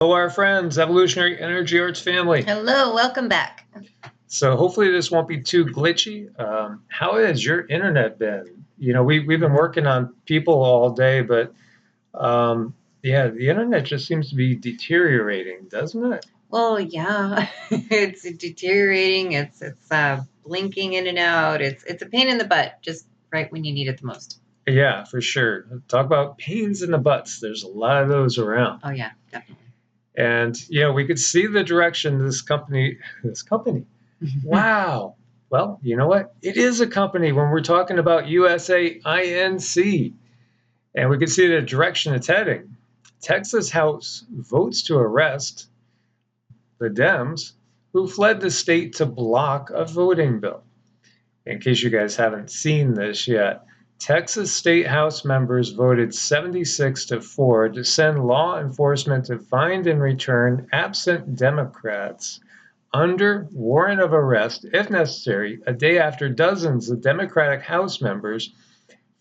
Hello, our friends, Evolutionary Energy Arts family. Hello, welcome back. So hopefully this won't be too glitchy. How has your internet been? We've been working on people all day, but yeah, the internet just seems to be deteriorating, doesn't it? Well, yeah, it's deteriorating. It's blinking in and out. It's a pain in the butt, just right when you need it the most. Yeah, for sure. Talk about pains in the butts. There's a lot of those around. Oh yeah, definitely. And we could see the direction this company. Wow. Well, you know what? It is a company when we're talking about USAINC. And we can see the direction it's heading. Texas House votes to arrest the DEMS who fled the state to block a voting bill. In case you guys haven't seen this yet, Texas State House members voted 76-4 to send law enforcement to find and return absent Democrats under warrant of arrest, if necessary, a day after dozens of Democratic House members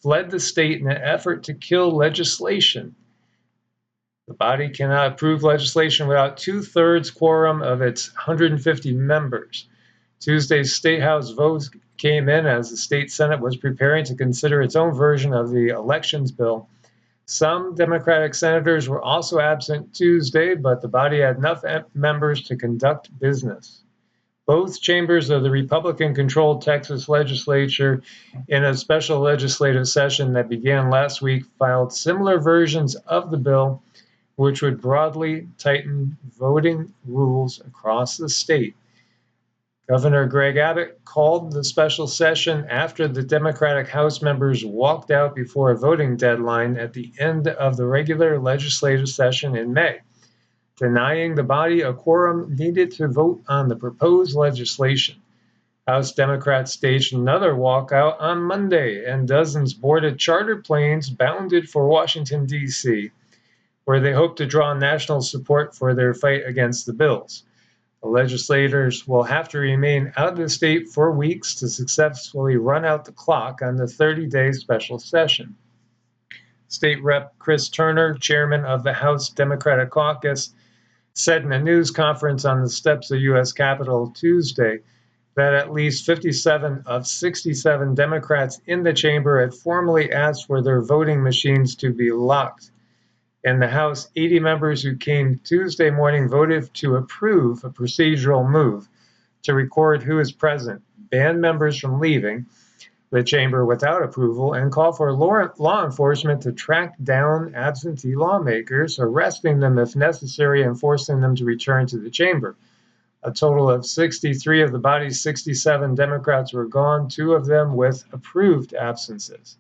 fled the state in an effort to kill legislation. The body cannot approve legislation without two-thirds quorum of its 150 members. Tuesday's State House votes came in as the state Senate was preparing to consider its own version of the elections bill. Some Democratic senators were also absent Tuesday, but the body had enough members to conduct business. Both chambers of the Republican-controlled Texas legislature, in a special legislative session that began last week, filed similar versions of the bill, which would broadly tighten voting rules across the state. Governor Greg Abbott called the special session after the Democratic House members walked out before a voting deadline at the end of the regular legislative session in May, denying the body a quorum needed to vote on the proposed legislation. House Democrats staged another walkout on Monday, and dozens boarded charter planes bounded for Washington, D.C., where they hope to draw national support for their fight against the bills. The legislators will have to remain out of the state for weeks to successfully run out the clock on the 30-day special session. State Rep. Chris Turner, chairman of the House Democratic Caucus, said in a news conference on the steps of U.S. Capitol Tuesday that at least 57 of 67 Democrats in the chamber had formally asked for their voting machines to be locked. In the House, 80 members who came Tuesday morning voted to approve a procedural move to record who is present, ban members from leaving the chamber without approval, and call for law enforcement to track down absentee lawmakers, arresting them if necessary and forcing them to return to the chamber. A total of 63 of the body's 67 Democrats were gone, 2 of them with approved absences.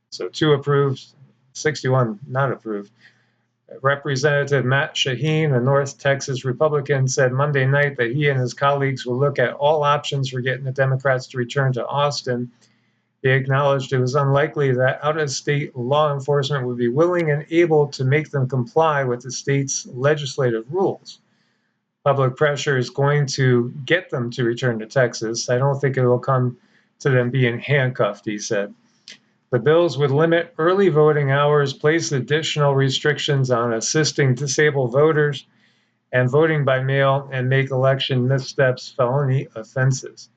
So 2 approved, 61 not approved. Representative Matt Shaheen, a North Texas Republican, said Monday night that he and his colleagues will look at all options for getting the Democrats to return to Austin. He acknowledged it was unlikely that out-of-state law enforcement would be willing and able to make them comply with the state's legislative rules. Public pressure is going to get them to return to Texas. I don't think it will come to them being handcuffed, he said. The bills would limit early voting hours, place additional restrictions on assisting disabled voters and voting by mail, and make election missteps felony offenses.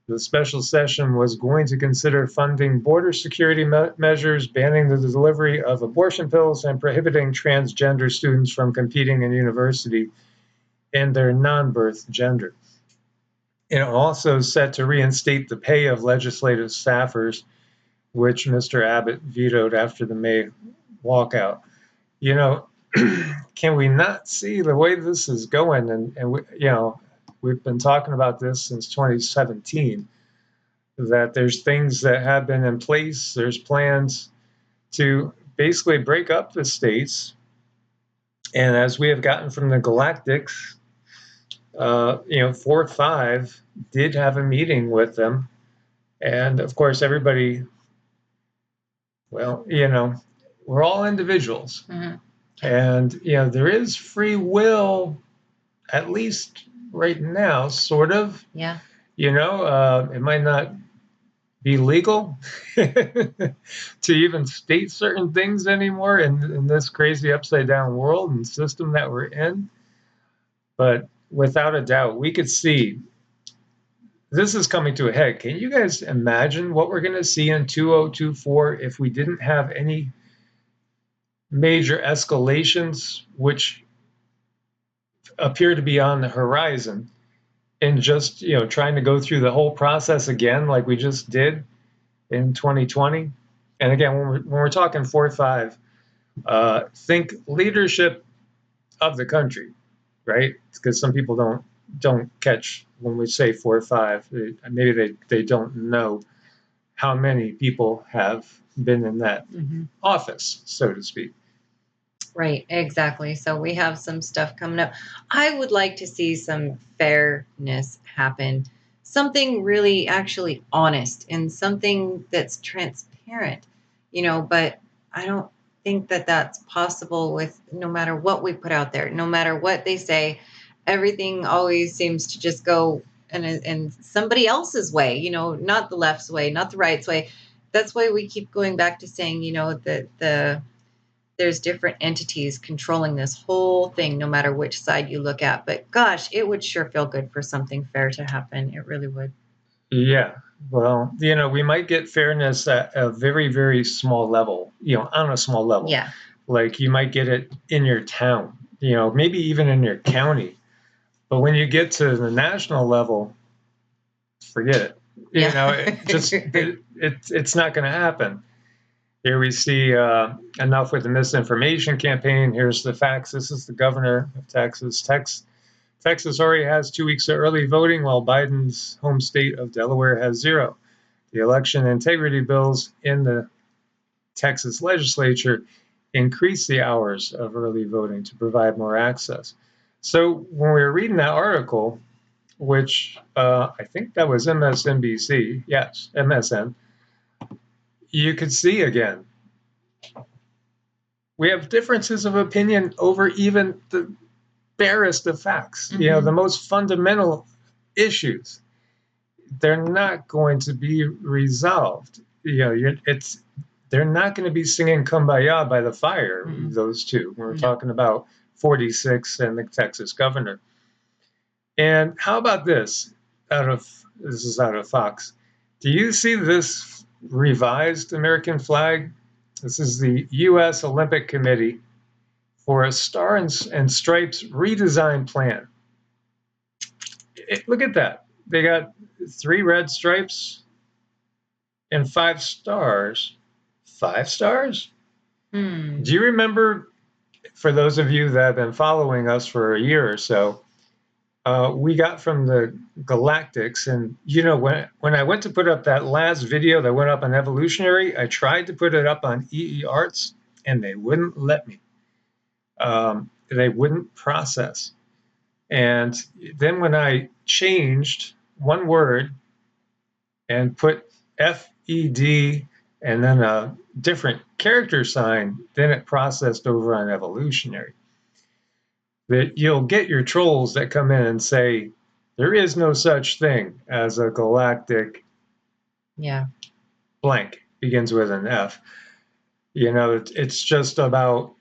The special session was going to consider funding border security measures, banning the delivery of abortion pills, and prohibiting transgender students from competing in university in their non-birth gender. It also set to reinstate the pay of legislative staffers, which Mr. Abbott vetoed after the May walkout. Can we not see the way this is going? And we've been talking about this since 2017, that there's things that have been in place. There's plans to basically break up the states. And as we have gotten from the Galactics, 4-5 did have a meeting with them. And of course, everybody, we're all individuals. Mm-hmm. And, there is free will, at least right now, sort of. Yeah. It might not be legal to even state certain things anymore in this crazy upside down world and system that we're in. But without a doubt, we could see this is coming to a head. Can you guys imagine what we're going to see in 2024 if we didn't have any major escalations, which appear to be on the horizon, and just trying to go through the whole process again like we just did in 2020? And again, when we're talking 4-5, think leadership of the country, right? Because some people don't catch when we say 4-5. Maybe they don't know how many people have been in that office, so to speak. Right, exactly. So we have some stuff coming up. I would like to see some fairness happen, something really actually honest and something that's transparent, but I don't think that that's possible with no matter what we put out there, no matter what they say, everything always seems to just go in somebody else's way, not the left's way, not the right's way. That's why we keep going back to saying, that there's different entities controlling this whole thing, no matter which side you look at. But gosh, it would sure feel good for something fair to happen. It really would. Yeah. Well, we might get fairness at a very, very small level, on a small level. Yeah. Like you might get it in your town, maybe even in your county. But when you get to the national level, forget it. It's not going to happen. Here we see enough with the misinformation campaign. Here's the facts. This is the governor of Texas. Texas already has 2 weeks of early voting, while Biden's home state of Delaware has 0. The election integrity bills in the Texas legislature increase the hours of early voting to provide more access. So when we were reading that article, which I think that was MSNBC, yes, MSN, you could see again, we have differences of opinion over even the barest of facts, the most fundamental issues. They're not going to be resolved. They're not going to be singing Kumbaya by the fire, those two. We're talking about 46 and the Texas governor. And how about this? This is out of Fox. Do you see this revised American flag? This is the U.S. Olympic Committee for a Star and Stripes redesign plan. Look at that. They got 3 red stripes and 5 stars. 5 stars? Do you remember, for those of you that have been following us for a year or so, we got from the Galactics, and when I went to put up that last video that went up on Evolutionary, I tried to put it up on EEARTS, and they wouldn't let me. They wouldn't process. And then when I changed one word and put FED and then a different character sign, then it processed over on Evolutionary. That you'll get your trolls that come in and say, there is no such thing as a galactic blank, begins with an F. It's just about,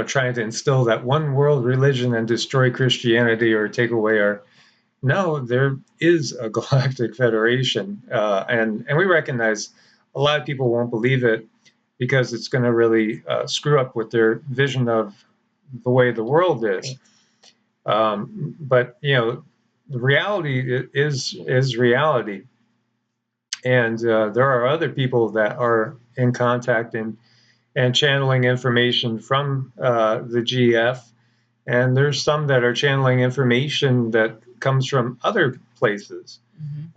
trying to instill that one world religion and destroy Christianity or take away our... No, there is a galactic federation. And we recognize a lot of people won't believe it because it's going to really screw up with their vision of the way the world is. But the reality is reality, and there are other people that are in contact and channeling information from the GF, and there's some that are channeling information that comes from other places,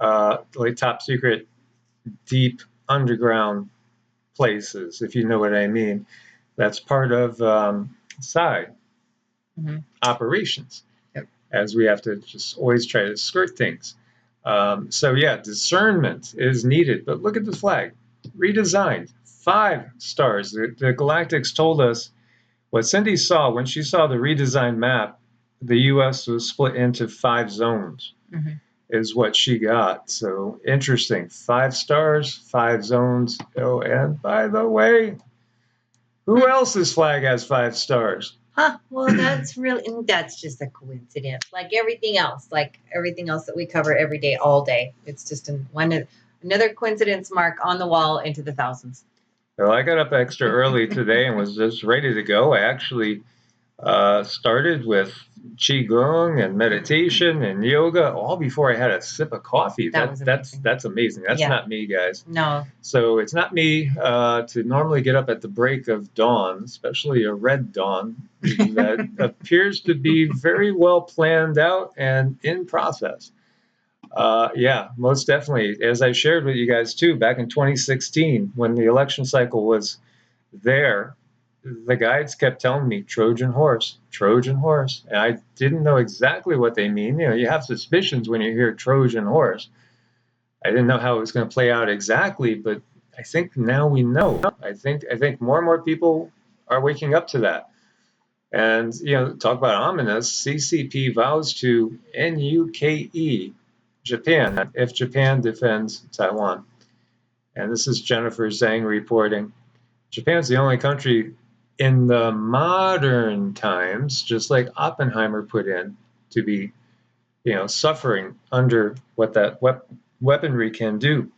like top secret, deep underground places, if you know what I mean. That's part of side operations, as we have to just always try to skirt things. So yeah, discernment is needed. But look at the flag, redesigned, 5 stars. The Galactics told us what Cindy saw when she saw the redesigned map. The U.S. was split into 5 zones, is what she got. So interesting. 5 stars, 5 zones. Oh, and by the way, who else's flag has 5 stars? Well, that's just a coincidence. Like everything else that we cover every day, all day. It's just another coincidence mark on the wall into the thousands. Well, I got up extra early today and was just ready to go. I actually started with Qigong and meditation and yoga all before I had a sip of coffee. Was amazing. That's amazing. That's not me, guys. No. So it's not me to normally get up at the break of dawn, especially a red dawn that appears to be very well planned out and in process. Yeah, most definitely. As I shared with you guys too, back in 2016, when the election cycle was there, the guides kept telling me Trojan horse, Trojan horse. And I didn't know exactly what they mean. You know, you have suspicions when you hear Trojan horse. I didn't know how it was going to play out exactly, but I think now we know. I think more and more people are waking up to that. And, you know, talk about ominous, CCP vows to NUKE Japan if Japan defends Taiwan. And this is Jennifer Zhang reporting. Japan's the only country in the modern times, just like Oppenheimer put in, to be, you know, suffering under what that weaponry can do.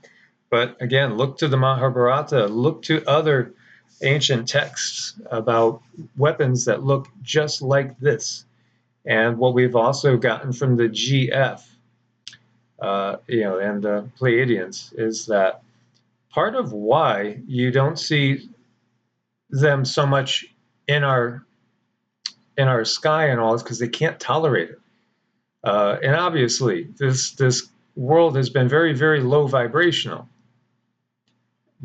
But again, look to the Mahabharata, look to other ancient texts about weapons that look just like this. And what we've also gotten from the GF, you know, and the Pleiadians is that part of why you don't see them so much in our sky and all is because they can't tolerate it. And obviously, this world has been very, very low vibrational.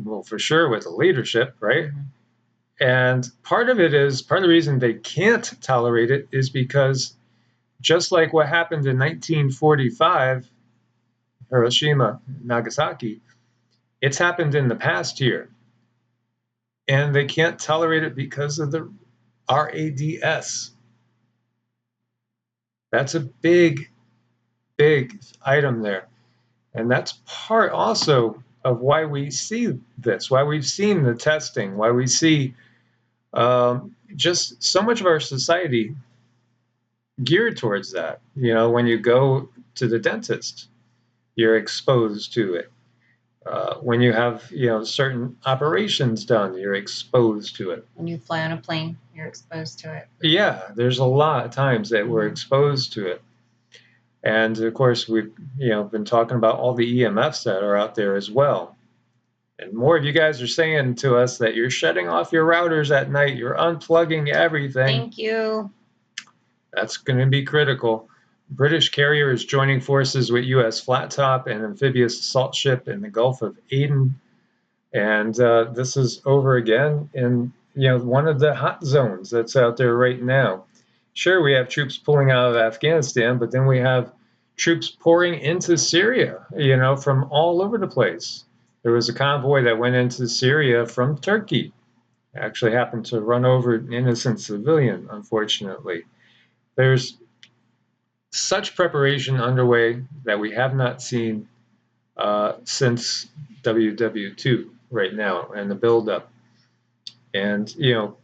Well, for sure with the leadership, right? Mm-hmm. And part of the reason they can't tolerate it is because just like what happened in 1945, Hiroshima, Nagasaki, it's happened in the past year. And they can't tolerate it because of the RADS. That's a big, big item there. And that's part also of why we see this, why we've seen the testing, why we see just so much of our society geared towards that. You know, when you go to the dentist, you're exposed to it. When you have, you know, certain operations done, you're exposed to it. When you fly on a plane, you're exposed to it. Yeah, there's a lot of times that we're exposed to it. And of course, we've, you know, been talking about all the EMFs that are out there as well. And more of you guys are saying to us that you're shutting off your routers at night, you're unplugging everything. Thank you. That's going to be critical. British carrier is joining forces with U.S. flat top and amphibious assault ship in the Gulf of Aden. And this is over again in, you know, one of the hot zones that's out there right now. Sure, we have troops pulling out of Afghanistan, but then we have troops pouring into Syria, you know, from all over the place. There was a convoy that went into Syria from Turkey. It actually happened to run over an innocent civilian, unfortunately. There's such preparation underway that we have not seen since WW2 right now and the buildup. And, you know,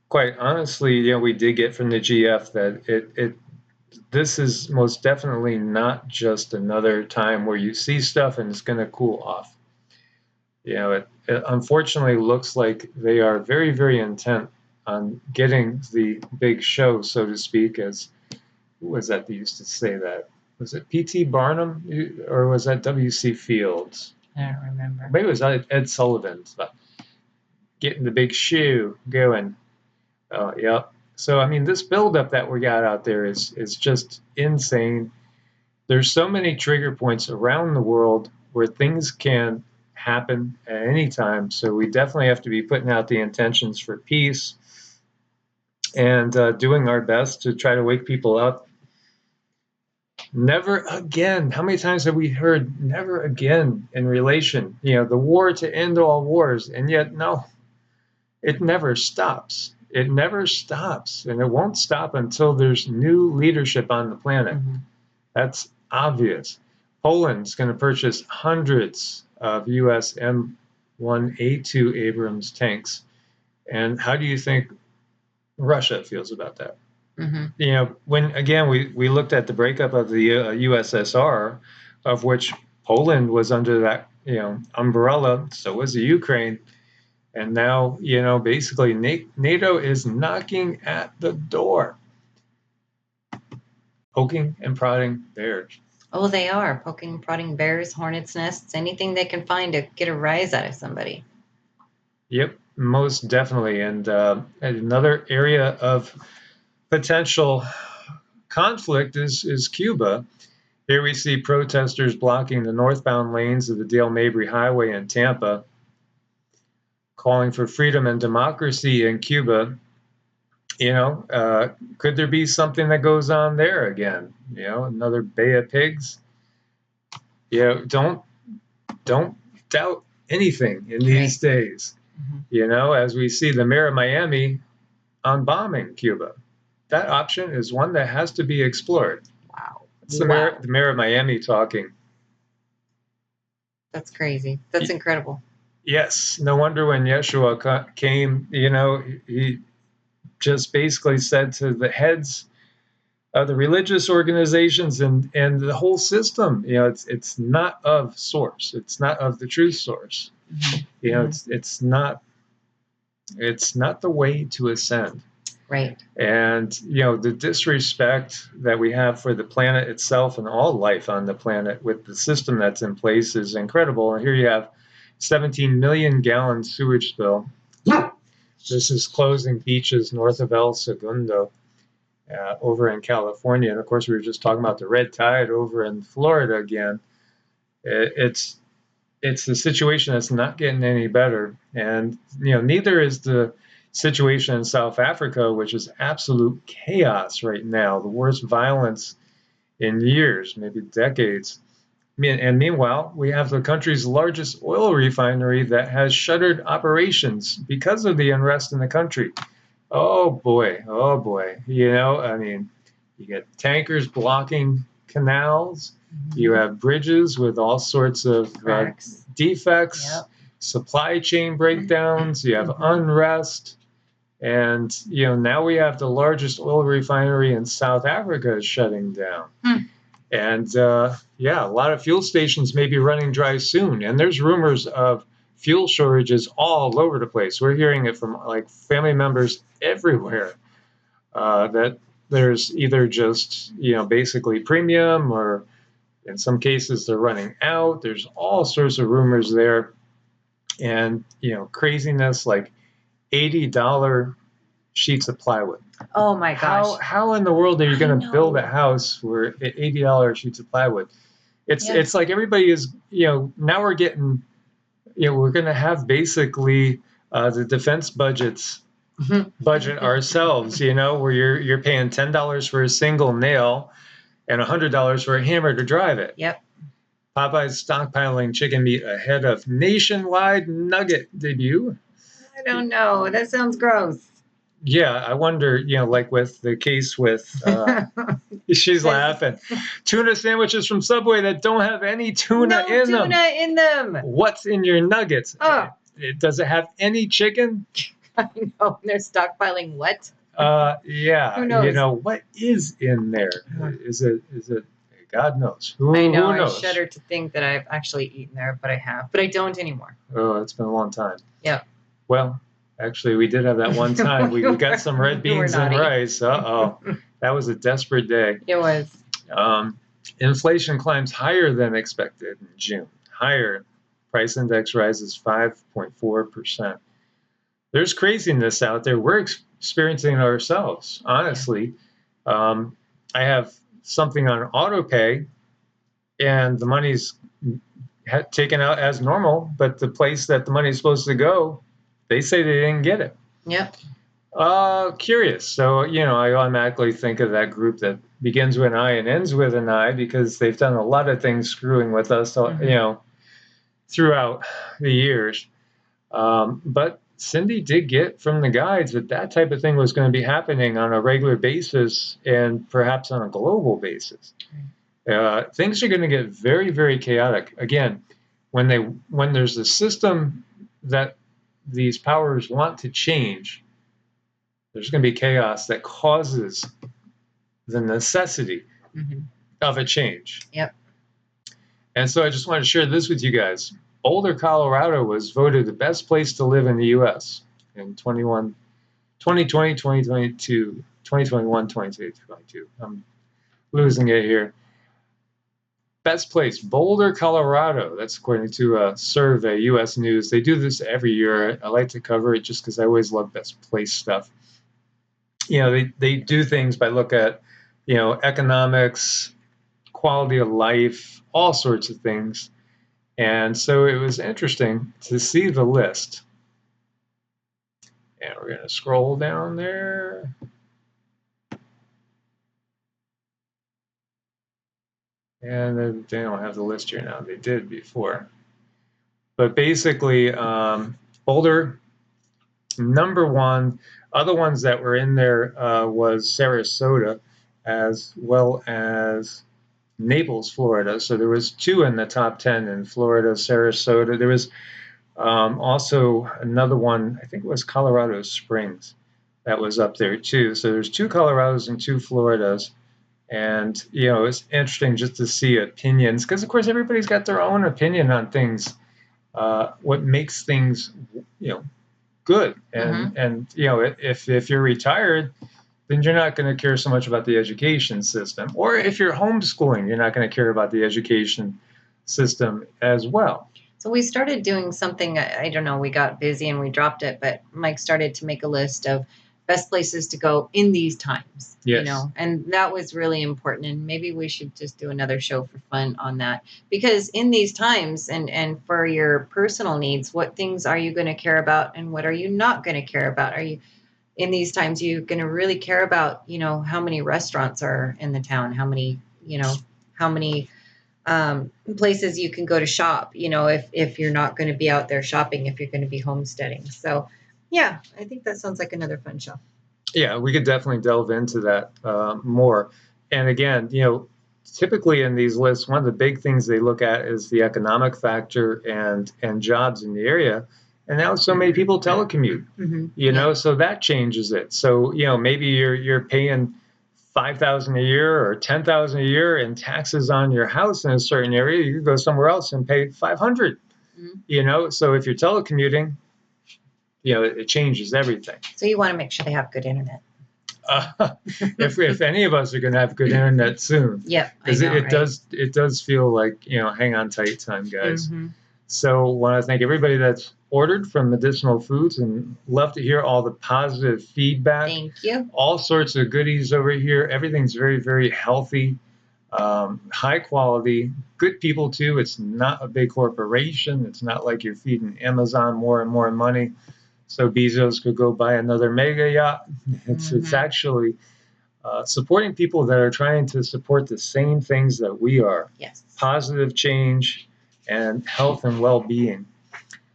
quite honestly, you know, we did get from the GF that this is most definitely not just another time where you see stuff and it's going to cool off. You know, it unfortunately looks like they are very, very intent on getting the big show, so to speak, as who was that used to say that? Was it P.T. Barnum or was that W.C. Fields? I don't remember. Maybe it was Ed Sullivan's, but getting the big shoe going. Yep. So, I mean, this buildup that we got out there is just insane. There's so many trigger points around the world where things can happen at any time. So we definitely have to be putting out the intentions for peace and doing our best to try to wake people up. Never again. How many times have we heard never again in relation, you know, the war to end all wars? And yet, no, it never stops. It never stops. And it won't stop until there's new leadership on the planet. Mm-hmm. That's obvious. Poland's going to purchase hundreds of U.S. M1A2 Abrams tanks. And how do you think Russia feels about that. Mm-hmm. You know, when again we looked at the breakup of the USSR, of which Poland was under that umbrella, so was the Ukraine, and now basically NATO is knocking at the door, poking and prodding bears. Oh, they are poking, prodding bears, hornets' nests, anything they can find to get a rise out of somebody. Yep, most definitely. And another area of potential conflict is Cuba. Here we see protesters blocking the northbound lanes of the Dale Mabry Highway in Tampa, calling for freedom and democracy in Cuba. Could there be something that goes on there again? Another Bay of Pigs. Don't doubt anything in these days. Mm-hmm. As we see the mayor of Miami on bombing Cuba. That option is one that has to be explored. Wow. It's the mayor of Miami talking. That's crazy. That's incredible. Yes. No wonder when Yeshua came, he just basically said to the heads of the religious organizations and the whole system, it's not of source. It's not of the truth source. Mm-hmm. It's not the way to ascend. Right. And, the disrespect that we have for the planet itself and all life on the planet with the system that's in place is incredible. And here you have 17 million gallon sewage spill. This is closing beaches north of El Segundo over in California. And of course, we were just talking about the red tide over in Florida again. It's the situation that's not getting any better. And, neither is the situation in South Africa, which is absolute chaos right now, the worst violence in years, maybe decades. And meanwhile, we have the country's largest oil refinery that has shuttered operations because of the unrest in the country. Oh boy. You get tankers blocking canals. Mm-hmm. You have bridges with all sorts of defects, yep. Supply chain breakdowns. You have unrest. And, now we have the largest oil refinery in South Africa is shutting down. And, a lot of fuel stations may be running dry soon. And there's rumors of fuel shortages all over the place. We're hearing it from, family members everywhere that there's either just, basically premium or in some cases they're running out. There's all sorts of rumors there. And, craziness like $80 sheets of plywood. Oh my gosh. How in the world are you going to build a house for $80 sheets of plywood? It's like everybody is, now we're getting, we're going to have basically the defense budget ourselves, where you're paying $10 for a single nail and $100 for a hammer to drive it. Yep. Popeye's stockpiling chicken meat ahead of nationwide nugget debut. I don't know. That sounds gross. Yeah, I wonder, like with the case with, she's laughing. Tuna sandwiches from Subway that don't have any tuna in them. What's in your nuggets? Oh. Does it have any chicken? I know. They're stockpiling what? Yeah. Who knows? What is in there? Is it? God knows. I know. Who knows? I shudder to think that I've actually eaten there, but I have. But I don't anymore. Oh, it's been a long time. Yeah. Well, actually, we did have that one time. We got some red beans and rice. Uh-oh. That was a desperate day. It was. Inflation climbs higher than expected in June. Higher. Price index rises 5.4%. There's craziness out there. We're experiencing it ourselves, honestly. I have something on auto pay, and the money's taken out as normal, but the place that the money's supposed to go, they say they didn't get it. Yep. Curious. So, I automatically think of that group that begins with an I and ends with an I because they've done a lot of things screwing with us, throughout the years. But Cindy did get from the guides that type of thing was going to be happening on a regular basis and perhaps on a global basis. Things are going to get very, very chaotic. Again, when there's a system that these powers want to change, There's going to be chaos that causes the necessity of a change. Yep. And so I just wanted to share this with you guys. Boulder, Colorado was voted the best place to live in the U.S. in 2020, 2022, 2021, 2022. I'm losing it here. Best place, Boulder, Colorado. That's according to a survey, U.S. News. They do this every year. I like to cover it just because I always love best place stuff. They do things by look at, economics, quality of life, all sorts of things. And so it was interesting to see the list. And we're going to scroll down there. And they don't have the list here now. They did before. But basically, Boulder, number one. Other ones that were in there was Sarasota, as well as Naples, Florida. So there was 2 in the top 10 in Florida, Sarasota. There was also another one, I think it was Colorado Springs, that was up there too. So there's 2 Colorados and 2 Floridas. And, it's interesting just to see opinions, because of course everybody's got their own opinion on things, what makes things, good. And if you're retired, then you're not going to care so much about the education system. Or if you're homeschooling, you're not going to care about the education system as well. So we started doing something, I don't know, we got busy and we dropped it, but Mike started to make a list of best places to go in these times, yes. And that was really important. And maybe we should just do another show for fun on that, because in these times and for your personal needs, what things are you going to care about and what are you not going to care about? Are you, in these times, you're going to really care about, how many restaurants are in the town, how many places you can go to shop, if you're not going to be out there shopping, if you're going to be homesteading. So yeah, I think that sounds like another fun show. Yeah, we could definitely delve into that more. And again, typically in these lists, one of the big things they look at is the economic factor and jobs in the area. And now so many people telecommute, so that changes it. So, maybe you're paying $5,000 a year or $10,000 a year in taxes on your house in a certain area. You could go somewhere else and pay $500. So if you're telecommuting, it changes everything. So you want to make sure they have good internet. If any of us are going to have good internet soon. Yep, because it does feel like hang on tight time, guys. So want to thank everybody that's ordered from Medicinal Foods, and love to hear all the positive feedback. Thank you. All sorts of goodies over here. Everything's very, very healthy, high quality, good people too. It's not a big corporation. It's not like you're feeding Amazon more and more money so Bezos could go buy another mega yacht. It's actually supporting people that are trying to support the same things that we are. Yes. Positive change and health and well-being.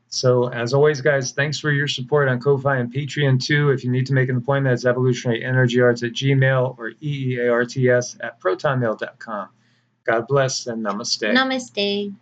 So as always, guys, thanks for your support on Ko-Fi and Patreon too. If you need to make an appointment, it's evolutionaryenergyarts@gmail or EEARTS@protonmail.com. God bless and namaste. Namaste.